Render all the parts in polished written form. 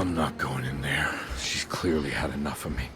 I'm not going in there. She's clearly had enough of me.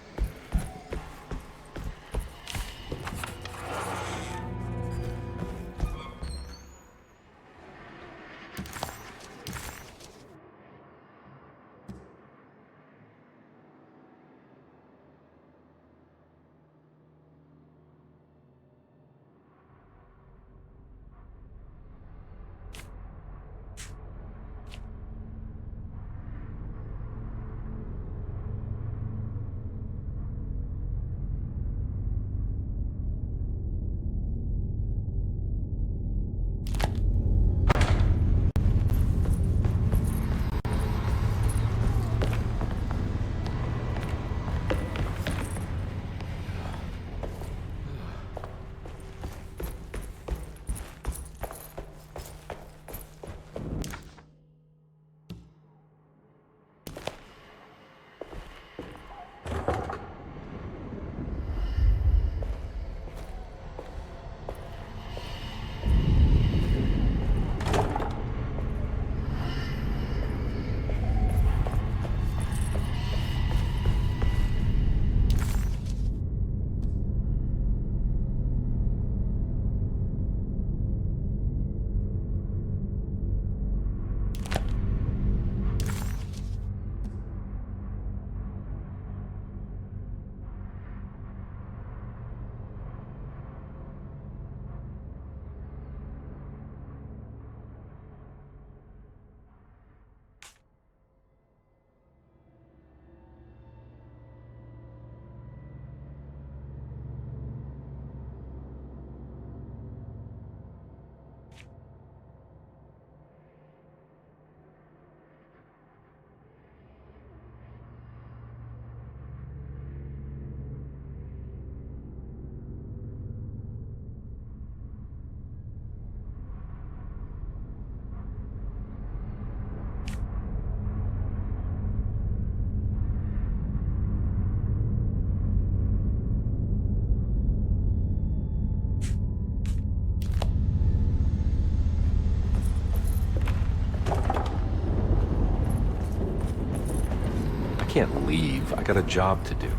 I can't leave. I got a job to do.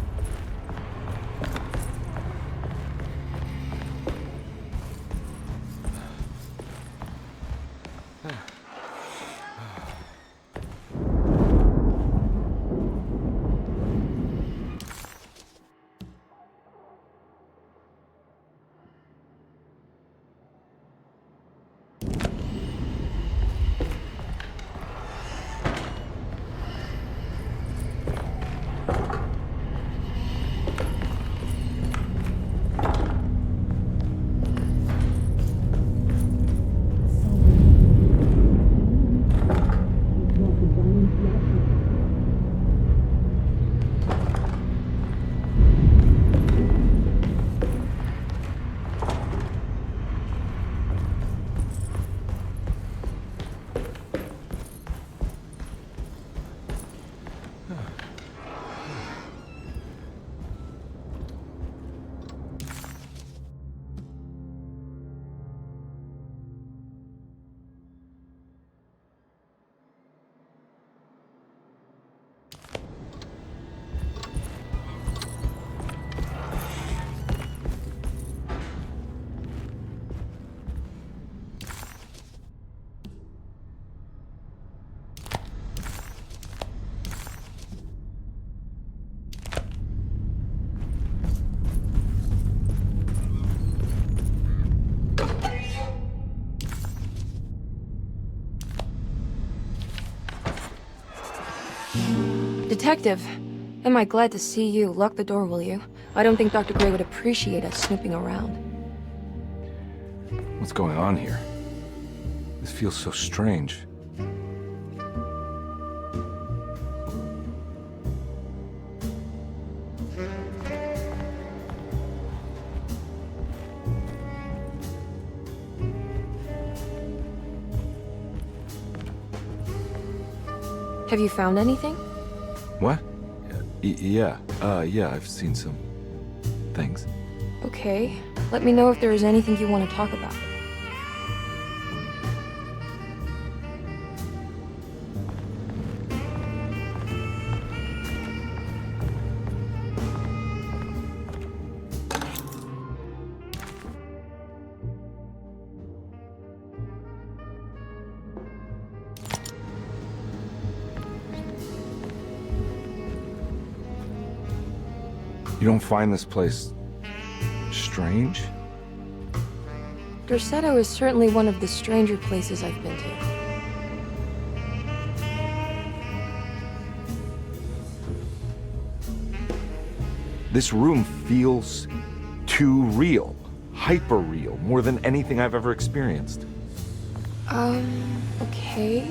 Detective, am I glad to see you. Lock the door, will you? I don't think Dr. Gray would appreciate us snooping around. What's going on here? This feels so strange. Have you found anything? What? Yeah, I've seen some things. Okay. Let me know if there is anything you want to talk about. You don't find this place strange? Derceto is certainly one of the stranger places I've been to. This room feels too real. Hyper real. More than anything I've ever experienced. Okay.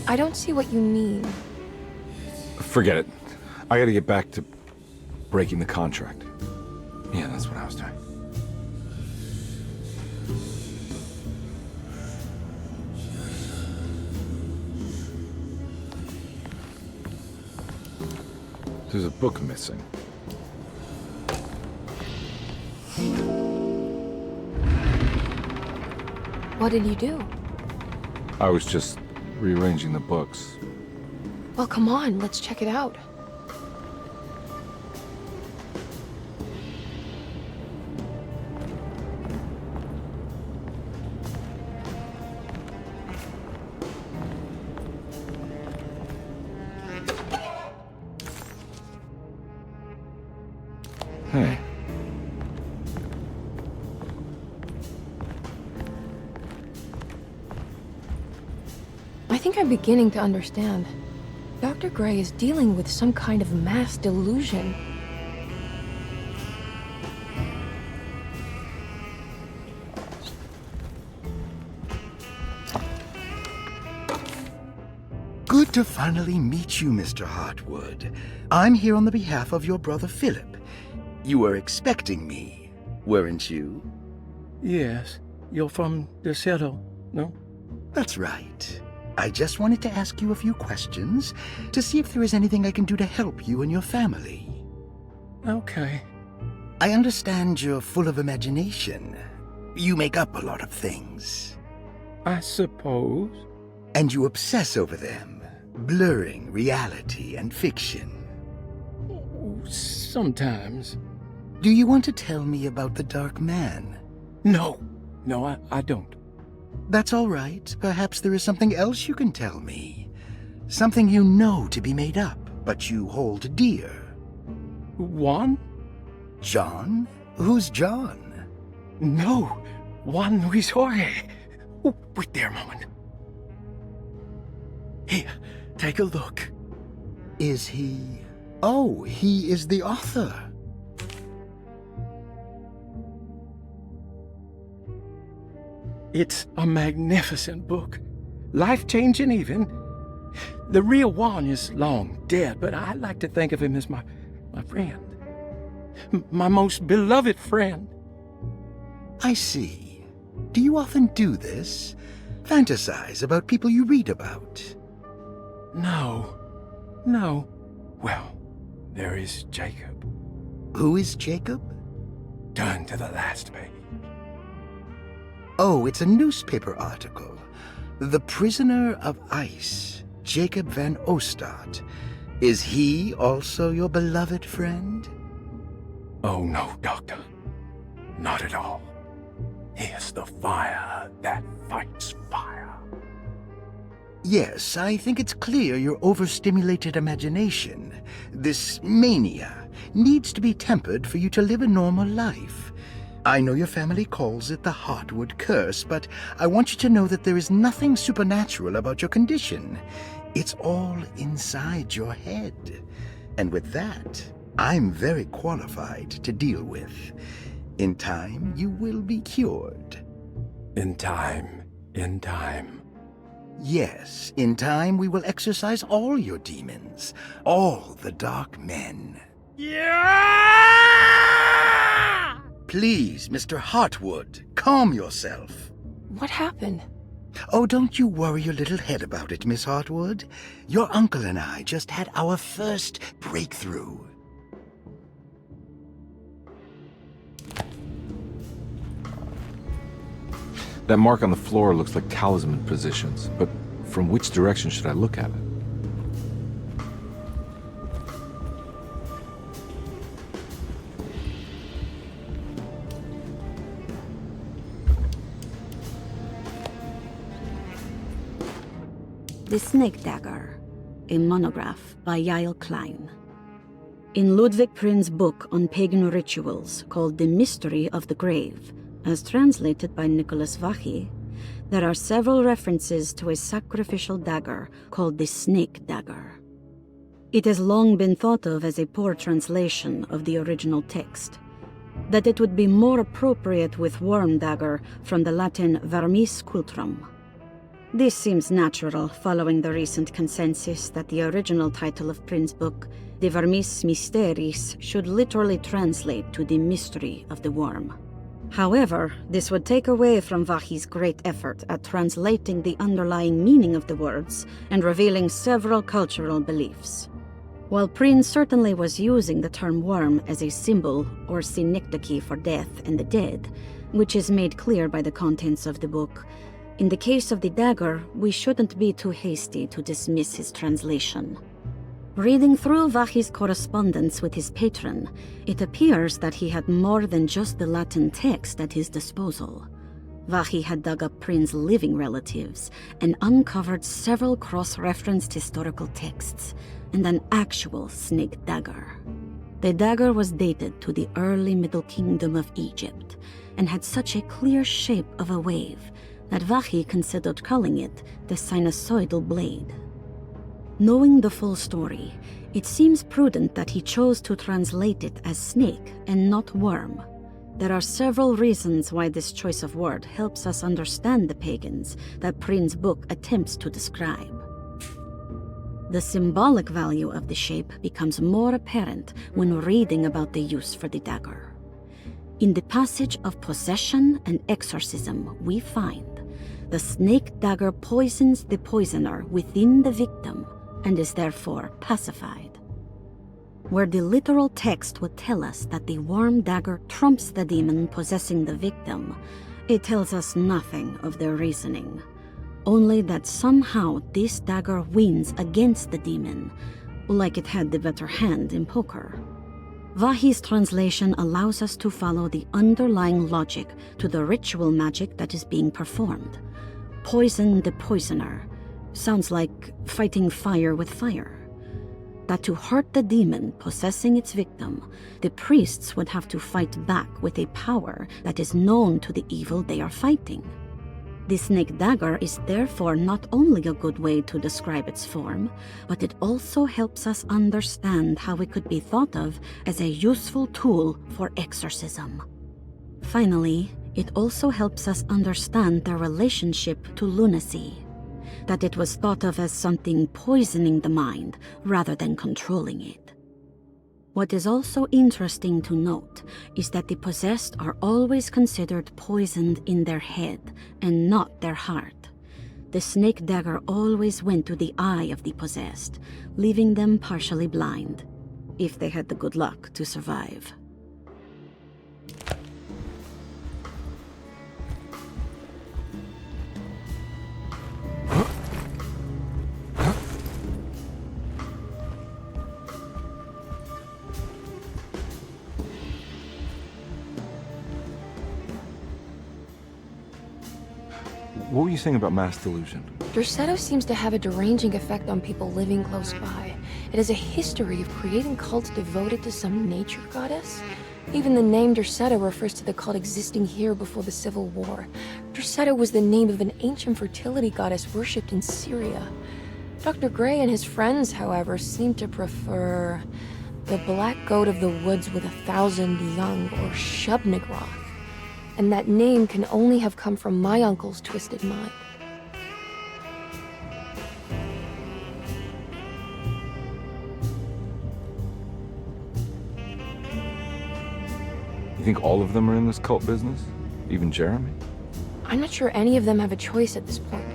I don't see what you mean. Forget it. I gotta get back to breaking the contract. Yeah, that's what I was doing. There's a book missing. What did you do? I was just rearranging the books. Well, come on, let's check it out. Hey. I think I'm beginning to understand. Dr. Gray is dealing with some kind of mass delusion. Good to finally meet you, Mr. Hartwood. I'm here on the behalf of your brother Philip. You were expecting me, weren't you? Yes. You're from Derceto, no? That's right. I just wanted to ask you a few questions to see if there is anything I can do to help you and your family. Okay. I understand you're full of imagination. You make up a lot of things. I suppose. And you obsess over them, blurring reality and fiction. Sometimes. Do you want to tell me about the Dark Man? No. No, I don't. That's all right. Perhaps there is something else you can tell me. Something you know to be made up, but you hold dear. Juan? John? Who's John? No. Juan Luis Jorge. Oh, wait there a moment. Here, take a look. Is he... Oh, he is the author. It's a magnificent book. Life-changing even. The real Juan is long dead, but I like to think of him as my friend. My most beloved friend. I see. Do you often do this? Fantasize about people you read about? No. No. Well, there is Jacob. Who is Jacob? Turn to the last page. Oh, it's a newspaper article. The Prisoner of Ice, Jacob van Ostad. Is he also your beloved friend? Oh, no, Doctor. Not at all. He is the fire that fights fire. Yes, I think it's clear your overstimulated imagination, this mania, needs to be tempered for you to live a normal life. I know your family calls it the Hartwood curse, but I want you to know that there is nothing supernatural about your condition. It's all inside your head. And with that, I'm very qualified to deal with. In time, you will be cured. In time. In time. Yes, in time we will exorcise all your demons, all the dark men. Yeah! Please, Mr. Hartwood, calm yourself. What happened? Oh, don't you worry your little head about it, Miss Hartwood. Your uncle and I just had our first breakthrough. That mark on the floor looks like talisman positions, but from which direction should I look at it? The Snake Dagger, a monograph by Yael Klein. In Ludwig Prin's book on pagan rituals called The Mystery of the Grave, as translated by Nicholas Vachy, there are several references to a sacrificial dagger called the snake dagger. It has long been thought of as a poor translation of the original text, that it would be more appropriate with worm dagger from the Latin vermis cultrum. This seems natural following the recent consensus that the original title of Prin's book, De Vermis Mysteris, should literally translate to the mystery of the worm. However, this would take away from Vachy's great effort at translating the underlying meaning of the words and revealing several cultural beliefs. While Prin certainly was using the term worm as a symbol or synecdoche for death and the dead, which is made clear by the contents of the book, in the case of the dagger, we shouldn't be too hasty to dismiss his translation. Reading through Vachy's correspondence with his patron, it appears that he had more than just the Latin text at his disposal. Vachy had dug up Prin's living relatives and uncovered several cross-referenced historical texts and an actual snake dagger. The dagger was dated to the early Middle Kingdom of Egypt and had such a clear shape of a wave that Vachy considered calling it the sinusoidal blade. Knowing the full story, it seems prudent that he chose to translate it as snake and not worm. There are several reasons why this choice of word helps us understand the pagans that Prin's book attempts to describe. The symbolic value of the shape becomes more apparent when reading about the use for the dagger. In the passage of possession and exorcism, we find the snake dagger poisons the poisoner within the victim and is therefore pacified. Where the literal text would tell us that the worm dagger trumps the demon possessing the victim, it tells us nothing of their reasoning, only that somehow this dagger wins against the demon, like it had the better hand in poker. Vachy's translation allows us to follow the underlying logic to the ritual magic that is being performed. Poison the poisoner sounds like fighting fire with fire. That to hurt the demon possessing its victim, the priests would have to fight back with a power that is known to the evil they are fighting. The snake dagger is therefore not only a good way to describe its form, but it also helps us understand how it could be thought of as a useful tool for exorcism. Finally, it also helps us understand their relationship to lunacy, that it was thought of as something poisoning the mind rather than controlling it. What is also interesting to note is that the possessed are always considered poisoned in their head and not their heart. The snake dagger always went to the eye of the possessed, leaving them partially blind, if they had the good luck to survive. What were you saying about mass delusion? Derceto seems to have a deranging effect on people living close by. It has a history of creating cults devoted to some nature goddess. Even the name Derceto refers to the cult existing here before the Civil War. Derceto was the name of an ancient fertility goddess worshipped in Syria. Dr. Gray and his friends, however, seem to prefer the black goat of the woods with 1,000 young, or Shub-Nigroth. And that name can only have come from my uncle's twisted mind. You think all of them are in this cult business? Even Jeremy? I'm not sure any of them have a choice at this point.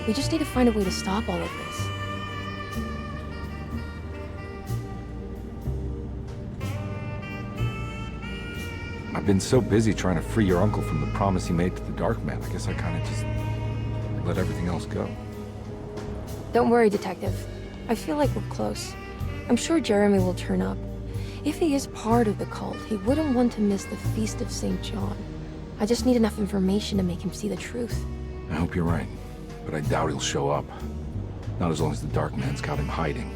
We just need to find a way to stop all of this. I've been so busy trying to free your uncle from the promise he made to the Dark Man. I guess I kind of just let everything else go. Don't worry, Detective. I feel like we're close. I'm sure Jeremy will turn up. If he is part of the cult, he wouldn't want to miss the Feast of St. John. I just need enough information to make him see the truth. I hope you're right, but I doubt he'll show up. Not as long as the Dark Man's got him hiding.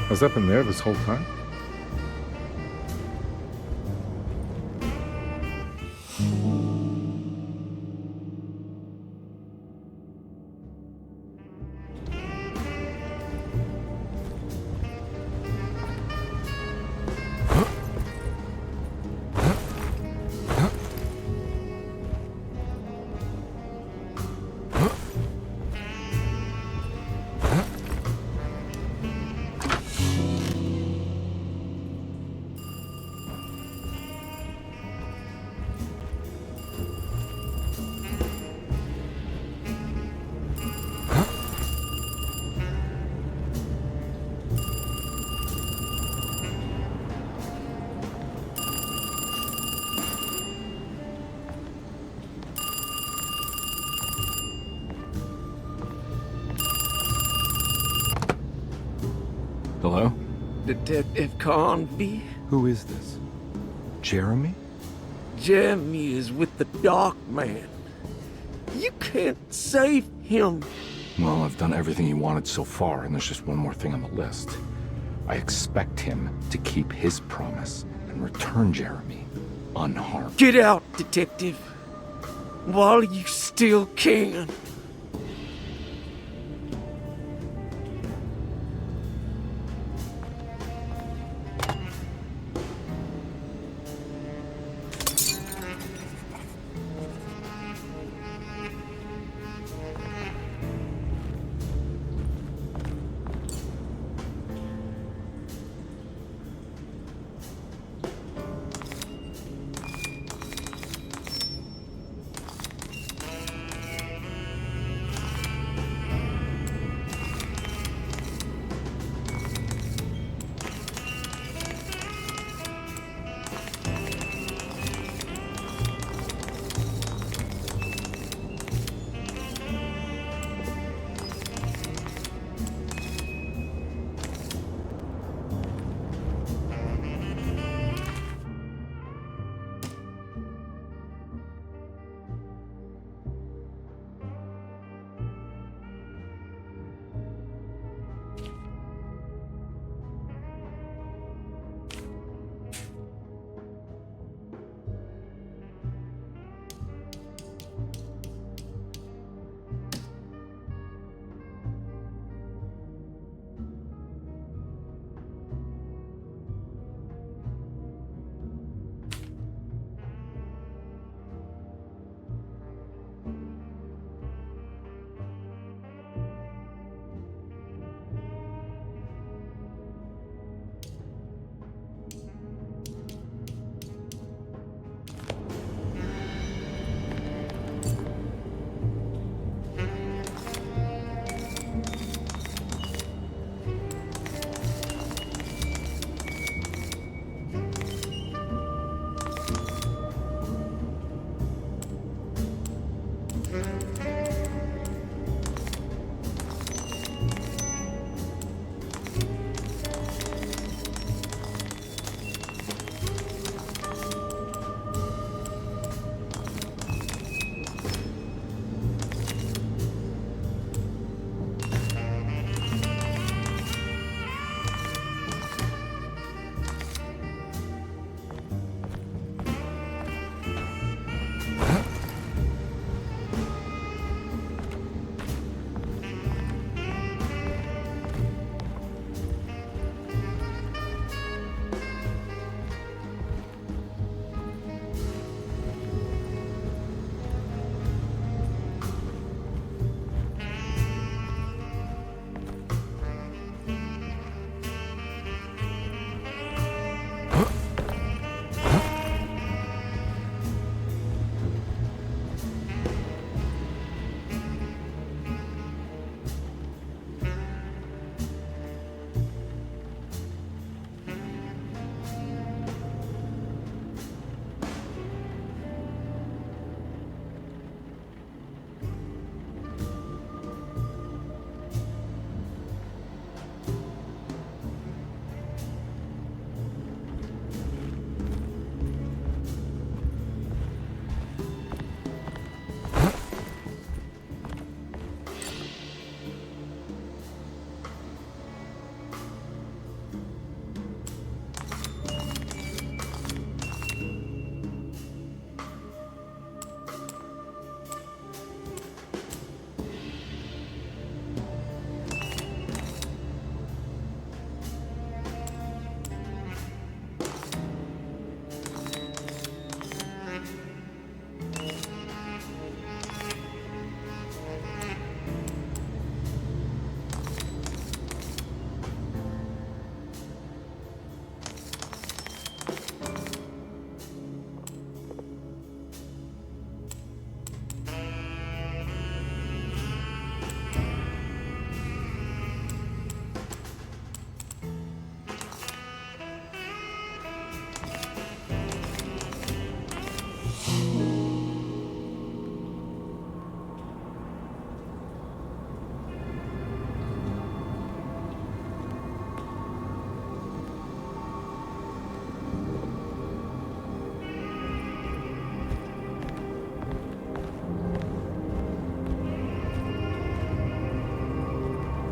Has that been there this whole time? Hello? Detective Convey? Who is this? Jeremy? Jeremy is with the Dark Man. You can't save him. Well, I've done everything he wanted so far, and there's just one more thing on the list. I expect him to keep his promise and return Jeremy unharmed. Get out, Detective. While you still can.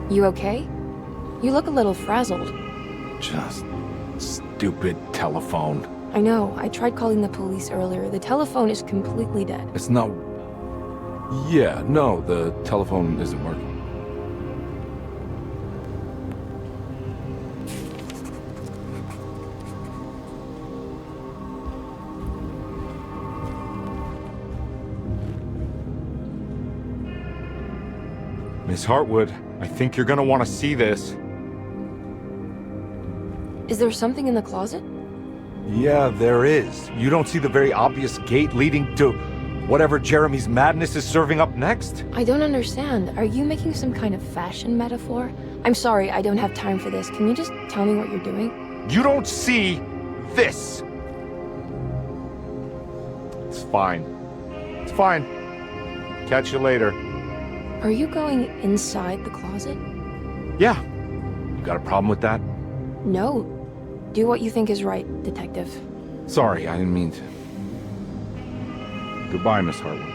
You okay? You look a little frazzled. Just stupid telephone. I know, I tried calling the police earlier. The telephone is completely dead. It's not... Yeah, no, the telephone isn't working. Miss Hartwood, I think you're gonna want to see this. Is there something in the closet? Yeah, there is. You don't see the very obvious gate leading to whatever Jeremy's madness is serving up next? I don't understand. Are you making some kind of fashion metaphor? I'm sorry, I don't have time for this. Can you just tell me what you're doing? You don't see this! It's fine. It's fine. Catch you later. Are you going inside the closet? Yeah. You got a problem with that? No. Do what you think is right, Detective. Sorry, I didn't mean to. Goodbye, Miss Hartwood.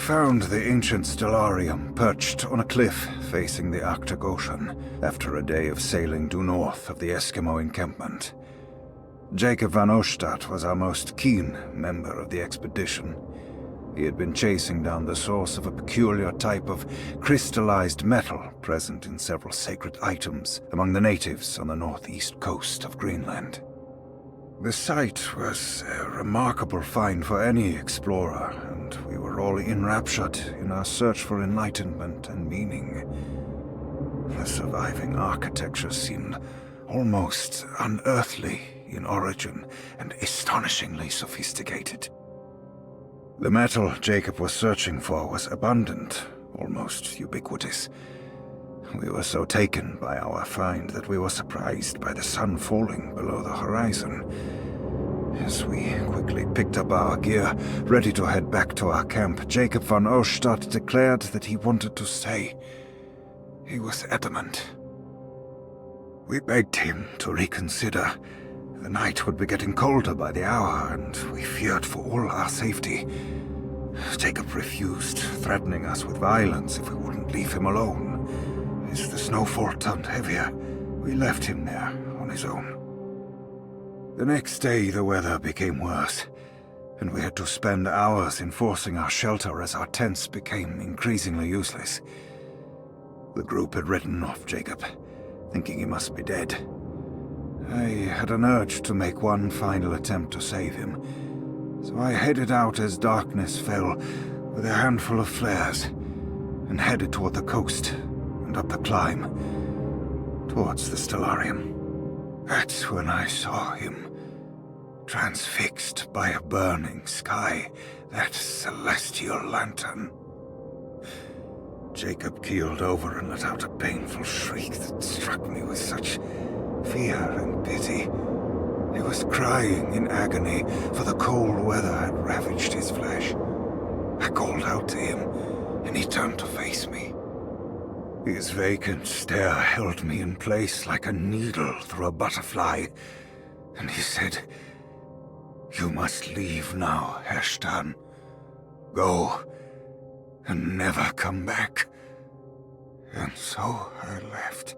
Found the ancient stellarium perched on a cliff facing the Arctic Ocean after a day of sailing due north of the Eskimo encampment. Jacob van Oostad was our most keen member of the expedition. He had been chasing down the source of a peculiar type of crystallized metal present in several sacred items among the natives on the northeast coast of Greenland. The site was a remarkable find for any explorer, and we were all enraptured in our search for enlightenment and meaning. The surviving architecture seemed almost unearthly in origin and astonishingly sophisticated. The metal Jacob was searching for was abundant, almost ubiquitous. We were so taken by our find that we were surprised by the sun falling below the horizon. As we quickly picked up our gear, ready to head back to our camp, Jacob van Oostad declared that he wanted to stay. He was adamant. We begged him to reconsider. The night would be getting colder by the hour, and we feared for all our safety. Jacob refused, threatening us with violence if we wouldn't leave him alone. As the snowfall turned heavier, we left him there on his own. The next day, the weather became worse, and we had to spend hours enforcing our shelter as our tents became increasingly useless. The group had written off Jacob, thinking he must be dead. I had an urge to make one final attempt to save him, so I headed out as darkness fell with a handful of flares and headed toward the coast and up the climb towards the stellarium. That's when I saw him, transfixed by a burning sky, that celestial lantern. Jacob keeled over and let out a painful shriek that struck me with such fear and pity. He was crying in agony, for the cold weather had ravaged his flesh. I called out to him, and he turned to face me. His vacant stare held me in place like a needle through a butterfly, and he said, "You must leave now, Herrstan. Go, and never come back. And so I left.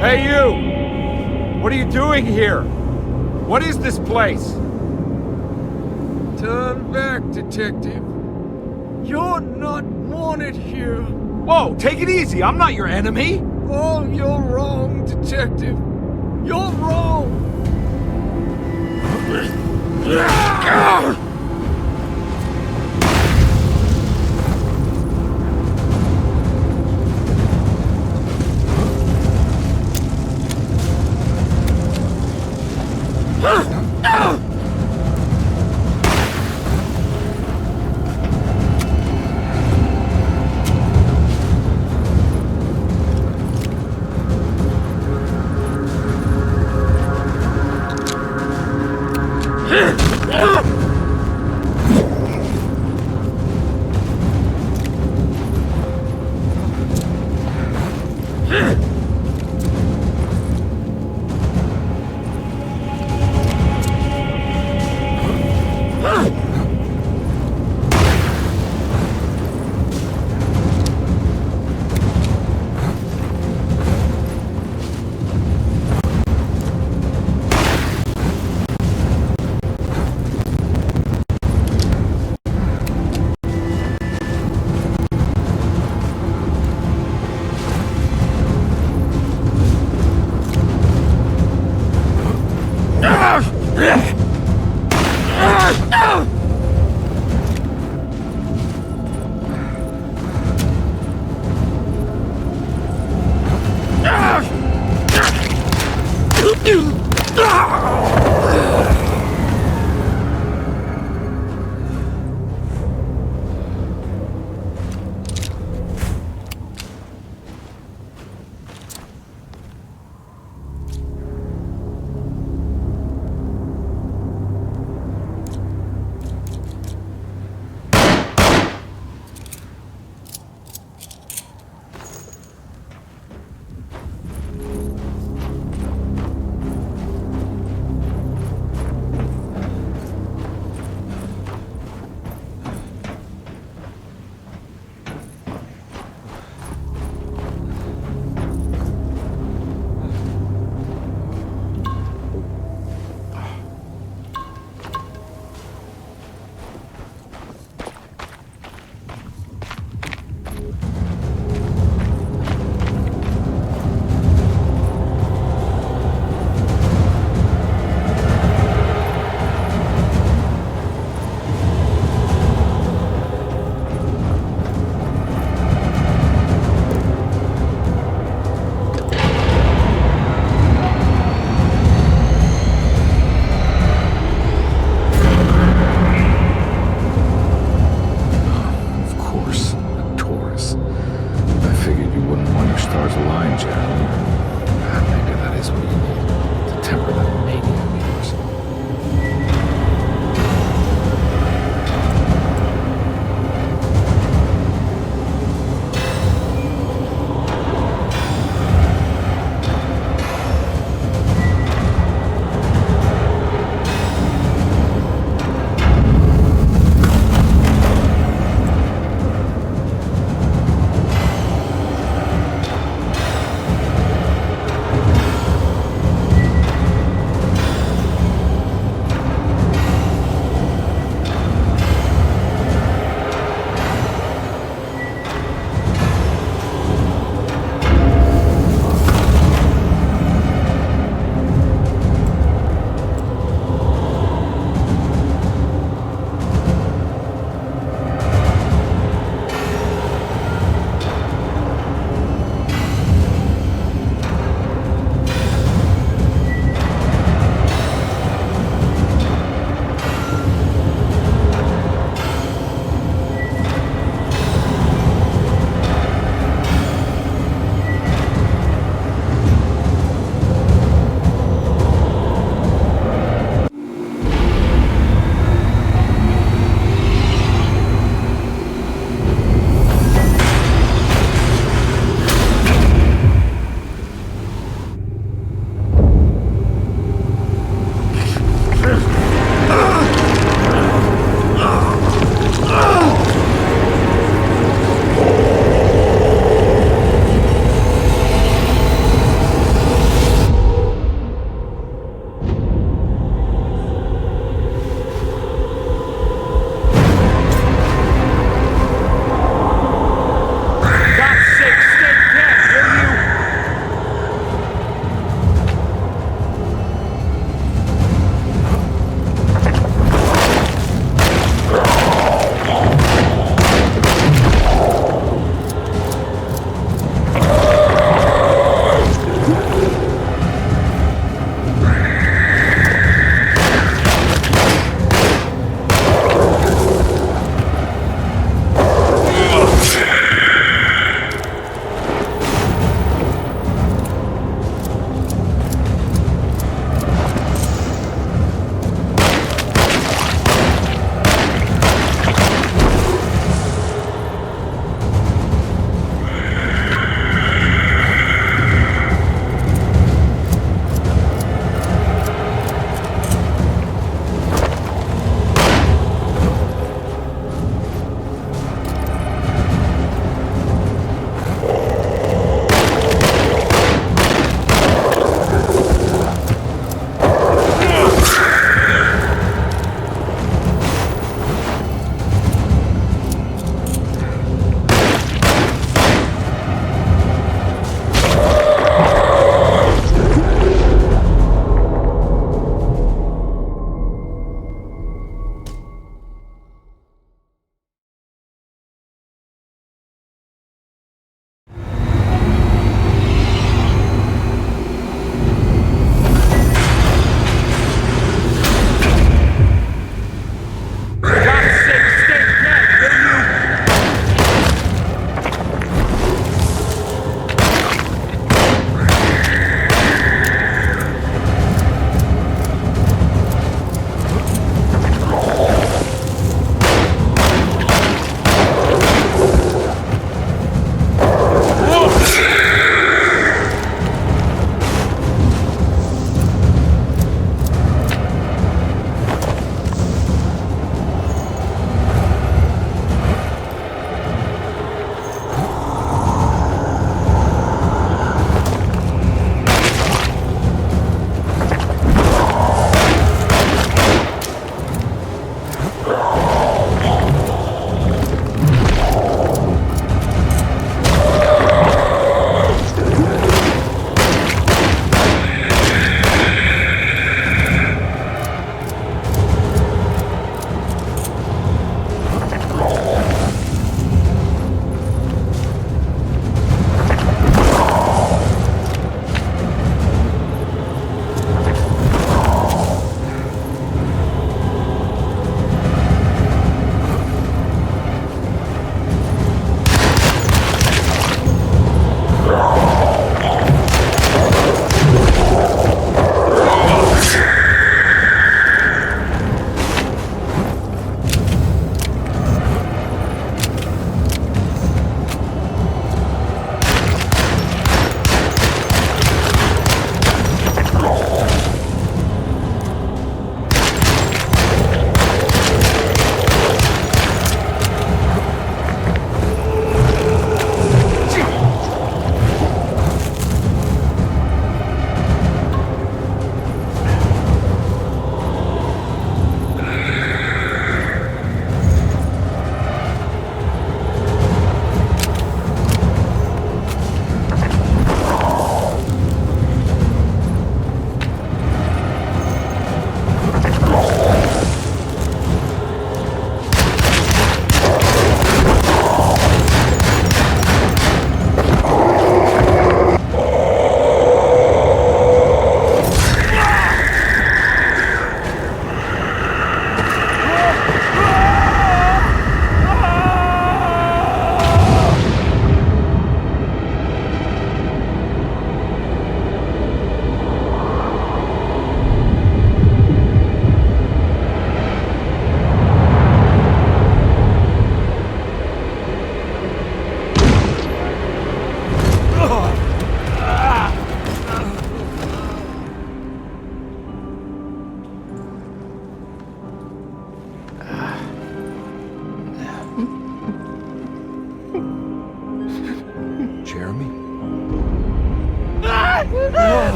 Hey, you! What are you doing here? What is this place? Turn back, detective. You're not wanted here. Whoa, take it easy. I'm not your enemy. Oh, you're wrong, detective. You're wrong.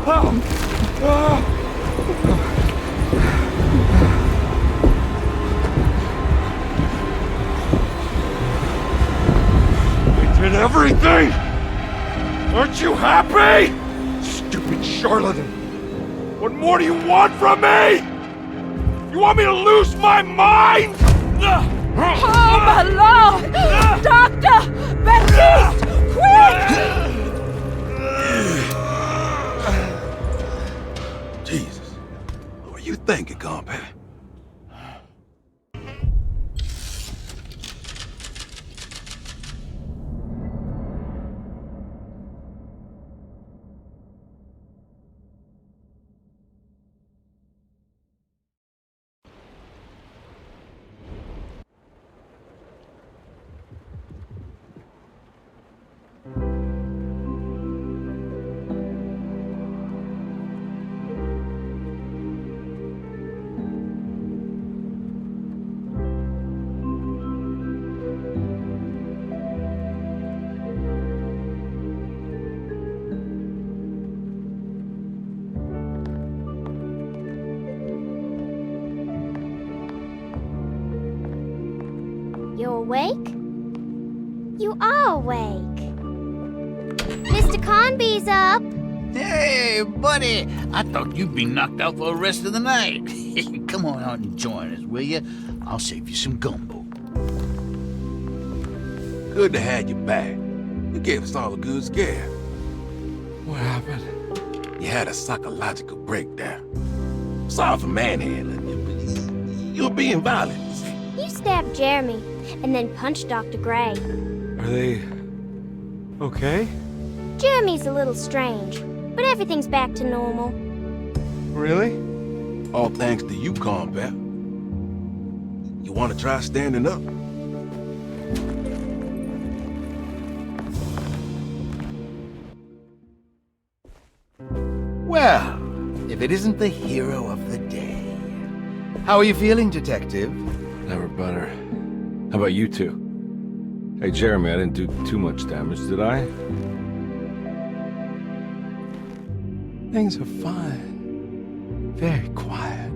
We did everything! Aren't you happy? Stupid charlatan! What more do you want from me? You want me to lose my mind? Oh, my lord! Doctor! Baptiste! Quick! Jesus. What were you thinking, compadre? You awake? You are awake. Mr. Conby's up. Hey, buddy! I thought you'd be knocked out for the rest of the night. Come on out and join us, will you? I'll save you some gumbo. Good to have you back. You gave us all a good scare. What happened? You had a psychological breakdown. Sorry for manhandling you, but you're being violent. You stabbed Jeremy and then punched Dr. Gray. Are they... okay? Jeremy's a little strange, but everything's back to normal. Really? All thanks to you, combat. You want to try standing up? Well, if it isn't the hero of the day. How are you feeling, Detective? Never better. How about you two? Hey, Jeremy, I didn't do too much damage, did I? Things are fine. Very quiet.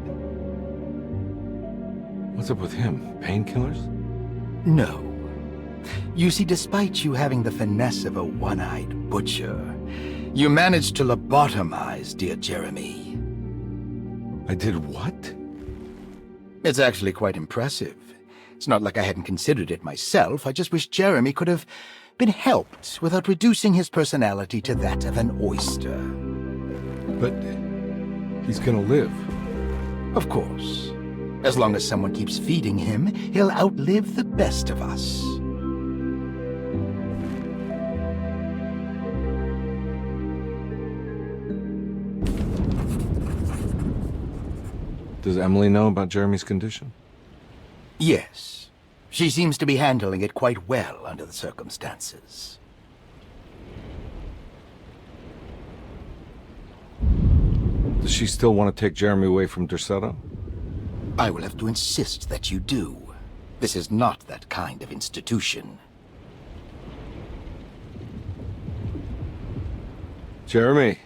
What's up with him? Painkillers? No. You see, despite you having the finesse of a one-eyed butcher, you managed to lobotomize dear Jeremy. I did what? It's actually quite impressive. It's not like I hadn't considered it myself. I just wish Jeremy could have been helped without reducing his personality to that of an oyster. But he's gonna live. Of course. As long as someone keeps feeding him, he'll outlive the best of us. Does Emily know about Jeremy's condition? Yes. She seems to be handling it quite well under the circumstances. Does she still want to take Jeremy away from Derceto? I will have to insist that you do. This is not that kind of institution. Jeremy,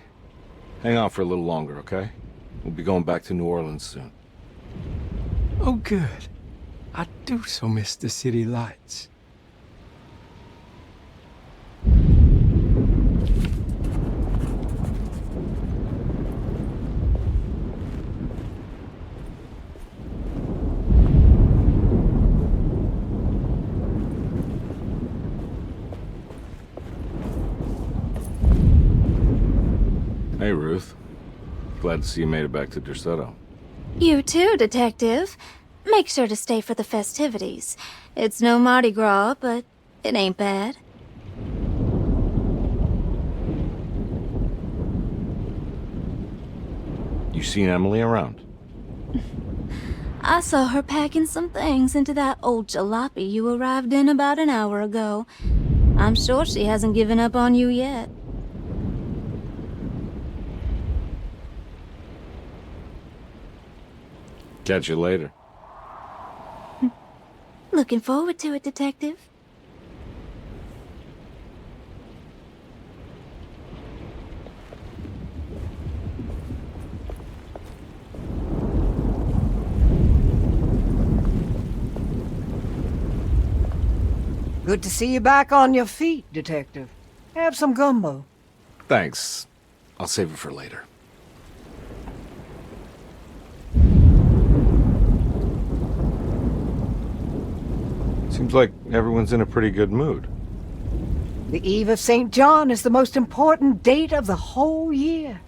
hang on for a little longer, okay? We'll be going back to New Orleans soon. Oh, good. I do so miss the city lights. Hey, Ruth. Glad to see you made it back to Derceto. You too, Detective. Make sure to stay for the festivities. It's no Mardi Gras, but it ain't bad. You seen Emily around? I saw her packing some things into that old jalopy you arrived in about an hour ago. I'm sure she hasn't given up on you yet. Catch you later. Looking forward to it, Detective. Good to see you back on your feet, Detective. Have some gumbo. Thanks. I'll save it for later. Seems like everyone's in a pretty good mood. The Eve of St. John is the most important date of the whole year.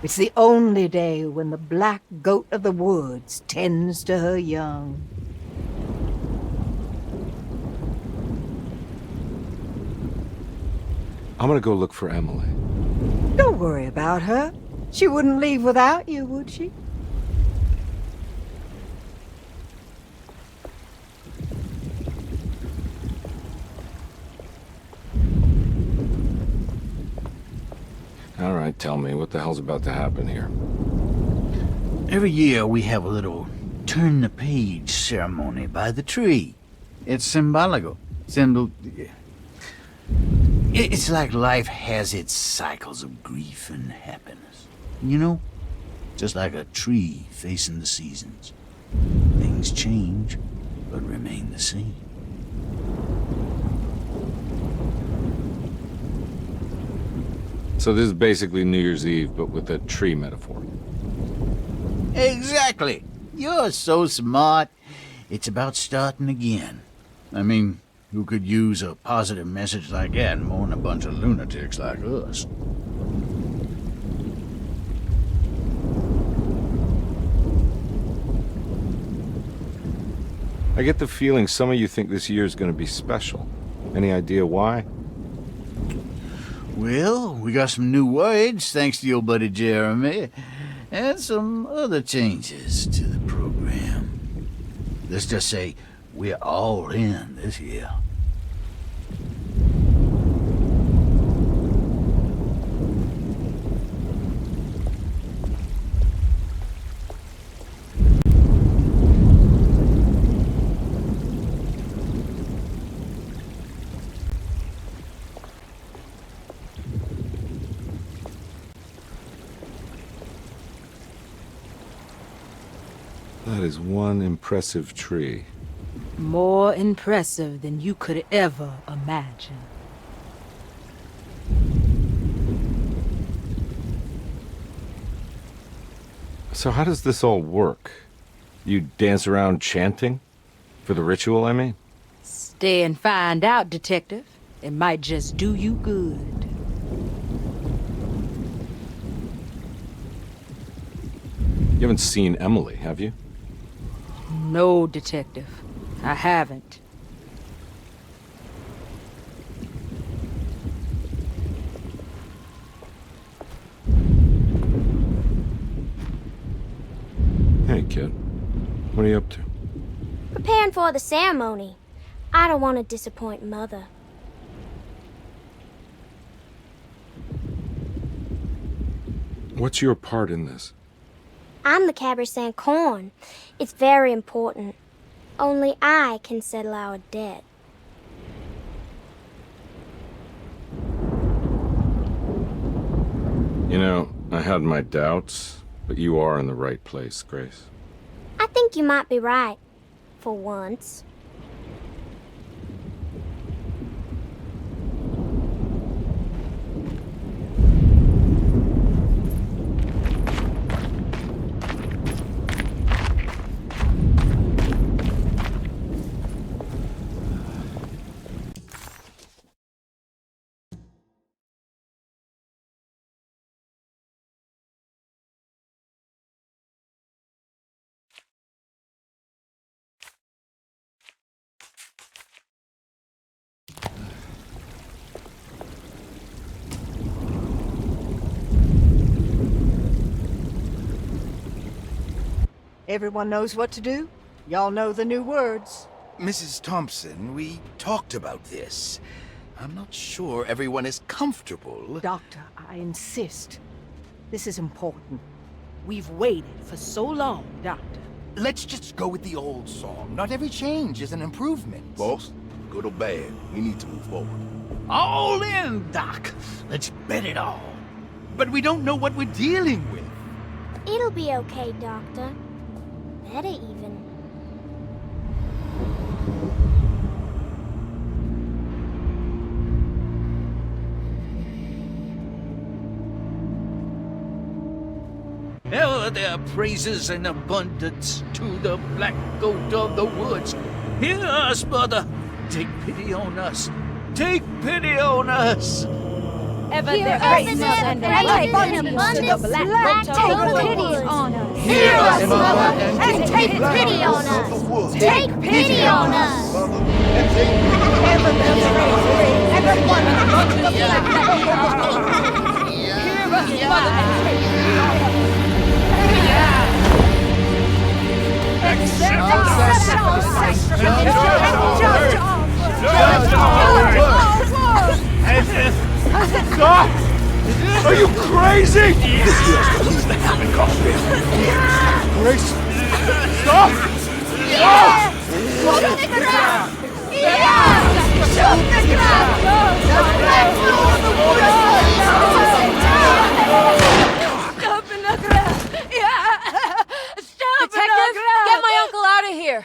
It's the only day when the black goat of the woods tends to her young. I'm gonna go look for Emily. Don't worry about her. She wouldn't leave without you, would she? All right, tell me, what the hell's about to happen here? Every year we have a little turn the page ceremony by the tree. It's symbolical. It's like life has its cycles of grief and happiness. You know? Just like a tree facing the seasons. Things change, but remain the same. So this is basically New Year's Eve, but with a tree metaphor. Exactly. You're so smart. It's about starting again. I mean, who could use a positive message like that more than a bunch of lunatics like us? I get the feeling some of you think this year is going to be special. Any idea why? Well, we got some new words, thanks to your buddy Jeremy, and some other changes to the program. Let's just say we're all in this year. That is one impressive tree. More impressive than you could ever imagine. So how does this all work? You dance around chanting? For the ritual, I mean? Stay and find out, Detective. It might just do you good. You haven't seen Emily, have you? No, Detective. I haven't. Hey, kid. What are you up to? Preparing for the ceremony. I don't want to disappoint Mother. What's your part in this? I'm the Cabernet Corn. It's very important. Only I can settle our debt. You know, I had my doubts, but you are in the right place, Grace. I think you might be right. For once. Everyone knows what to do? Y'all know the new words. Mrs. Thompson, we talked about this. I'm not sure everyone is comfortable. Doctor, I insist. This is important. We've waited for so long, Doctor. Let's just go with the old song. Not every change is an improvement. Boss, good or bad, we need to move forward. All in, Doc. Let's bet it all. But we don't know what we're dealing with. It'll be okay, Doctor. Better even. their praises in abundance to the black goat of the woods. Hear us, mother. Take pity on us. Take pity on us. Ever Hear their us, greatness mother. and their Great abundance to the abundance black to goat the of the black woods. goat on us. Hear us, mother, and take pity on us. Take pity on us. Ever their praises and abundance to the black goat of the woods. Hear us, mother, and take pity on us. Accept our Stop! Are you crazy? He's the habit coffin. Grace! Stop! Stop! Detective, get my uncle out of here.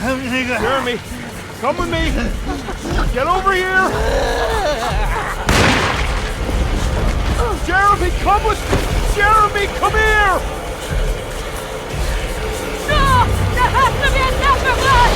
Jeremy, come with me! Get over here! Jeremy, come with... Jeremy, come here! No! There has to be another one!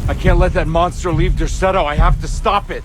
I can't let that monster leave Derceto. I have to stop it.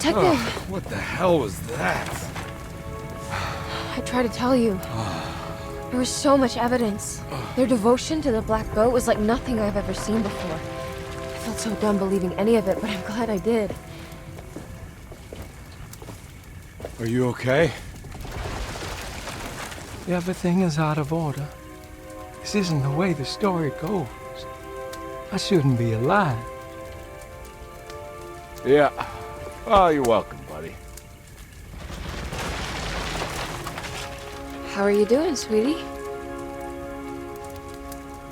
Detective! What the hell was that? I tried to tell you. There was so much evidence. Their devotion to the Black Goat was like nothing I've ever seen before. I felt so dumb believing any of it, but I'm glad I did. Are you okay? Everything is out of order. This isn't the way the story goes. I shouldn't be alive. Yeah. Oh, you're welcome, buddy. How are you doing, sweetie?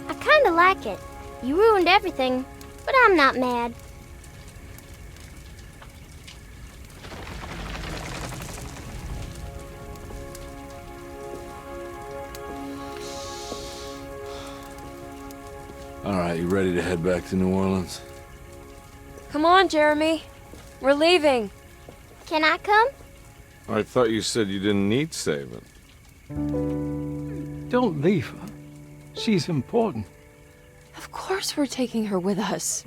I kinda like it. You ruined everything, but I'm not mad. All right, you ready to head back to New Orleans? Come on, Jeremy. We're leaving. Can I come? I thought you said you didn't need saving. Don't leave her. She's important. Of course we're taking her with us.